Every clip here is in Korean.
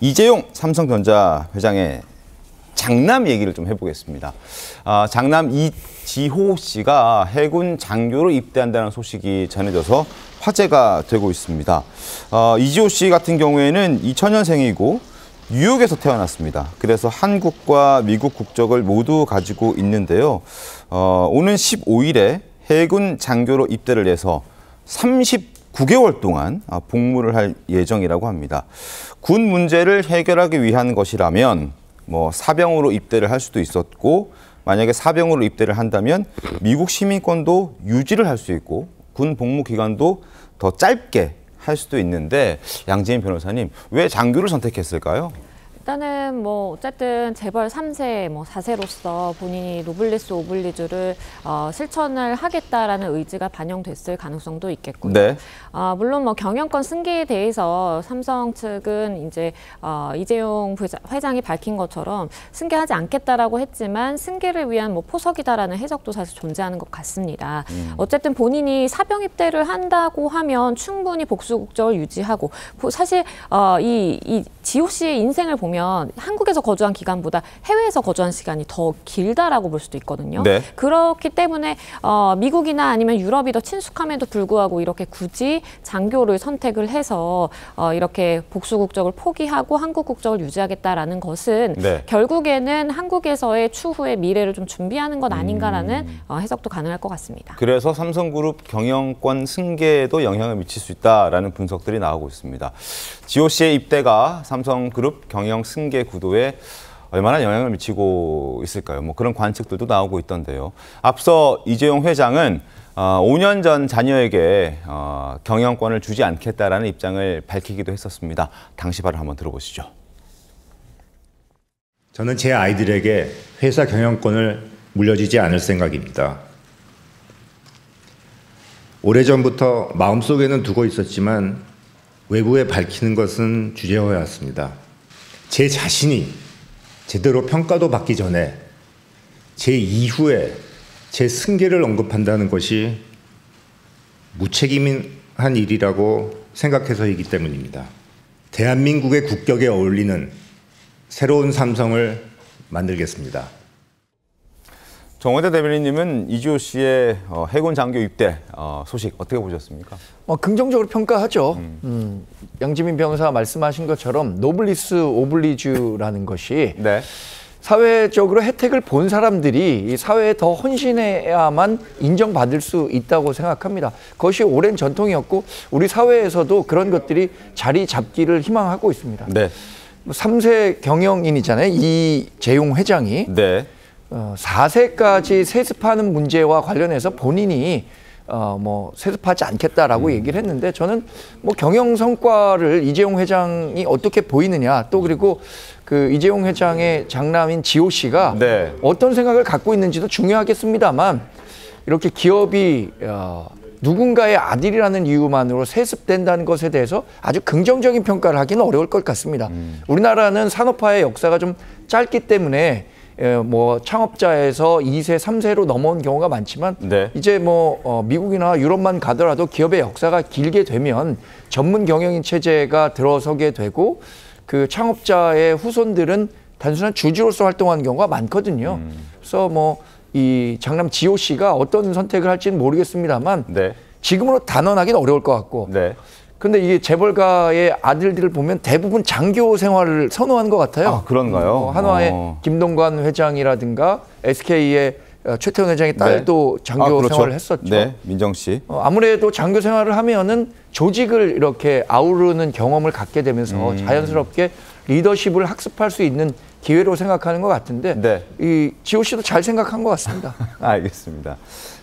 이재용 삼성전자 회장의 장남 얘기를 좀 해보겠습니다. 장남 이지호 씨가 해군 장교로 입대한다는 소식이 전해져서 화제가 되고 있습니다. 이지호 씨 같은 경우에는 2000년생이고 뉴욕에서 태어났습니다. 그래서 한국과 미국 국적을 모두 가지고 있는데요. 오는 15일에 해군 장교로 입대를 해서 39개월 동안 복무를 할 예정이라고 합니다. 군 문제를 해결하기 위한 것이라면 사병으로 입대를 할 수도 있었고, 만약에 사병으로 입대를 한다면 미국 시민권도 유지를 할 수 있고 군 복무 기간도 더 짧게 할 수도 있는데, 양지인 변호사님, 왜 장교를 선택했을까요? 일단은 어쨌든 재벌 3세, 4세로서 본인이 노블리스 오블리주를 실천을 하겠다라는 의지가 반영됐을 가능성도 있겠고요. 네. 물론 경영권 승계에 대해서 삼성 측은 이제 이재용 회장이 밝힌 것처럼 승계하지 않겠다라고 했지만 승계를 위한 포석이다라는 해석도 사실 존재하는 것 같습니다. 어쨌든 본인이 사병 입대를 한다고 하면 충분히 복수 국적을 유지하고, 사실 이 지호 씨의 인생을 보면 한국에서 거주한 기간보다 해외에서 거주한 시간이 더 길다라고 볼 수도 있거든요. 네. 그렇기 때문에 미국이나 아니면 유럽이 더 친숙함에도 불구하고 이렇게 굳이 장교를 선택을 해서 이렇게 복수 국적을 포기하고 한국 국적을 유지하겠다라는 것은 네. 결국에는 한국에서의 추후의 미래를 좀 준비하는 것 아닌가라는 해석도 가능할 것 같습니다. 그래서 삼성그룹 경영권 승계에도 영향을 미칠 수 있다라는 분석들이 나오고 있습니다. 지호 씨의 입대가 삼성그룹 경영 승계 구도에 얼마나 영향을 미치고 있을까요? 그런 관측들도 나오고 있던데요. 앞서 이재용 회장은 5년 전 자녀에게 경영권을 주지 않겠다라는 입장을 밝히기도 했었습니다. 당시 발언 한번 들어보시죠. 저는 제 아이들에게 회사 경영권을 물려주지 않을 생각입니다. 오래전부터 마음속에는 두고 있었지만 외부에 밝히는 것은 주저해왔습니다. 제 자신이 제대로 평가도 받기 전에 제 이후에 제 승계를 언급한다는 것이 무책임한 일이라고 생각해서이기 때문입니다. 대한민국의 국격에 어울리는 새로운 삼성을 만들겠습니다. 정원대 대변인님은 이지호 씨의 해군 장교 입대 소식 어떻게 보셨습니까? 긍정적으로 평가하죠. 양지민 변호사가 말씀하신 것처럼 노블리스 오블리주라는 것이 네. 사회적으로 혜택을 본 사람들이 이 사회에 더 헌신해야만 인정받을 수 있다고 생각합니다. 그것이 오랜 전통이었고 우리 사회에서도 그런 것들이 자리 잡기를 희망하고 있습니다. 네. 3세 경영인이잖아요. 이재용 회장이. 네. 4세까지 세습하는 문제와 관련해서 본인이 세습하지 않겠다라고 얘기를 했는데, 저는 경영 성과를 이재용 회장이 어떻게 보이느냐, 또 그리고 그 이재용 회장의 장남인 지호 씨가 네. 어떤 생각을 갖고 있는지도 중요하겠습니다만, 이렇게 기업이 누군가의 아들이라는 이유만으로 세습된다는 것에 대해서 아주 긍정적인 평가를 하기는 어려울 것 같습니다. 우리나라는 산업화의 역사가 좀 짧기 때문에 창업자에서 2세, 3세로 넘어온 경우가 많지만 네. 이제 미국이나 유럽만 가더라도 기업의 역사가 길게 되면 전문 경영인 체제가 들어서게 되고, 그 창업자의 후손들은 단순한 주주로서 활동하는 경우가 많거든요. 그래서 이 장남 지호 씨가 어떤 선택을 할지는 모르겠습니다만 네. 지금으로 단언하기는 어려울 것 같고 네. 근데 이게 재벌가의 아들들을 보면 대부분 장교 생활을 선호하는 것 같아요. 그런가요? 한화의 김동관 회장이라든가 SK의 최태원 회장의 딸도 네. 장교 그렇죠. 생활을 했었죠. 네, 민정 씨. 아무래도 장교 생활을 하면은 조직을 이렇게 아우르는 경험을 갖게 되면서 자연스럽게 리더십을 학습할 수 있는 기회로 생각하는 것 같은데 네. 이 지호 씨도 잘 생각한 것 같습니다. 알겠습니다.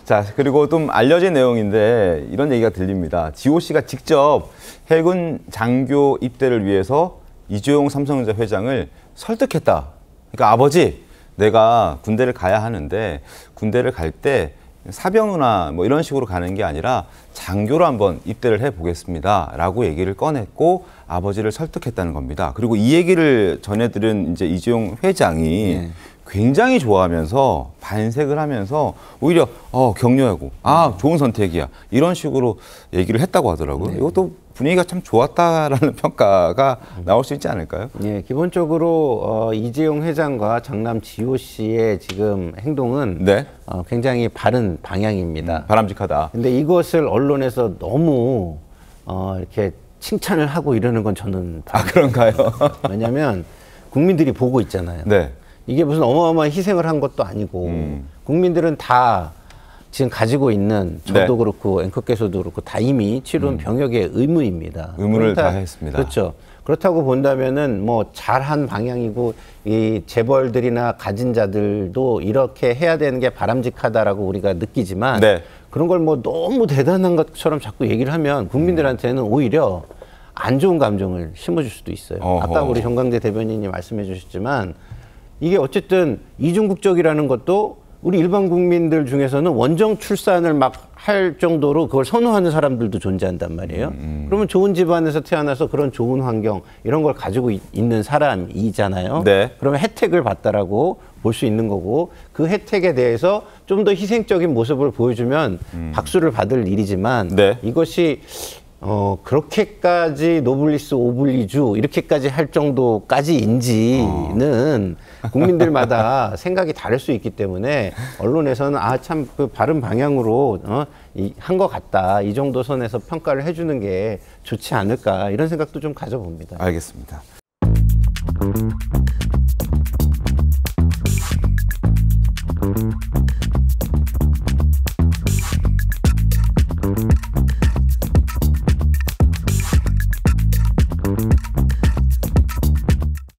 자, 그리고 좀 알려진 내용인데 이런 얘기가 들립니다. 지호 씨가 직접 해군 장교 입대를 위해서 이재용 삼성전자 회장을 설득했다. 그러니까 아버지, 내가 군대를 가야 하는데 군대를 갈 때 사병이나 이런 식으로 가는 게 아니라 장교로 한번 입대를 해보겠습니다 라고 얘기를 꺼냈고 아버지를 설득했다는 겁니다. 그리고 이 얘기를 전해들은 이제 이재용 회장이 굉장히 좋아하면서 반색을 하면서 오히려 격려하고 좋은 선택이야 이런 식으로 얘기를 했다고 하더라고요. 이것도 분위기가 참 좋았다라는 평가가 나올 수 있지 않을까요? 예, 기본적으로 이재용 회장과 장남 지호 씨의 지금 행동은 네. 굉장히 바른 방향입니다. 바람직하다. 근데 이것을 언론에서 너무 이렇게 칭찬을 하고 이러는 건 저는 그런가요? 왜냐하면 국민들이 보고 있잖아요. 네. 이게 무슨 어마어마한 희생을 한 것도 아니고 국민들은 다 지금 가지고 있는 저도 네. 그렇고 앵커께서도 그렇고 다 이미 치른 병역의 의무입니다. 의무를 다했습니다. 그렇죠. 그렇다고 본다면은 뭐 잘한 방향이고 이 재벌들이나 가진 자들도 이렇게 해야 되는 게 바람직하다라고 우리가 느끼지만 네. 그런 걸 뭐 너무 대단한 것처럼 자꾸 얘기를 하면 국민들한테는 오히려 안 좋은 감정을 심어줄 수도 있어요. 어허. 아까 우리 정강대 대변인이 말씀해 주셨지만 이게 어쨌든 이중국적이라는 것도 우리 일반 국민들 중에서는 원정 출산을 막 할 정도로 그걸 선호하는 사람들도 존재한단 말이에요. 그러면 좋은 집안에서 태어나서 그런 좋은 환경 이런 걸 가지고 있는 사람이잖아요. 네. 그러면 혜택을 받다라고 볼 수 있는 거고 그 혜택에 대해서 좀 더 희생적인 모습을 보여주면 박수를 받을 일이지만 네. 이것이 그렇게까지 노블리스 오블리주 이렇게까지 할 정도까지인지는 국민들마다 생각이 다를 수 있기 때문에 언론에서는 참 그 바른 방향으로 한 것 같다. 이 정도 선에서 평가를 해주는 게 좋지 않을까 이런 생각도 좀 가져봅니다. 알겠습니다.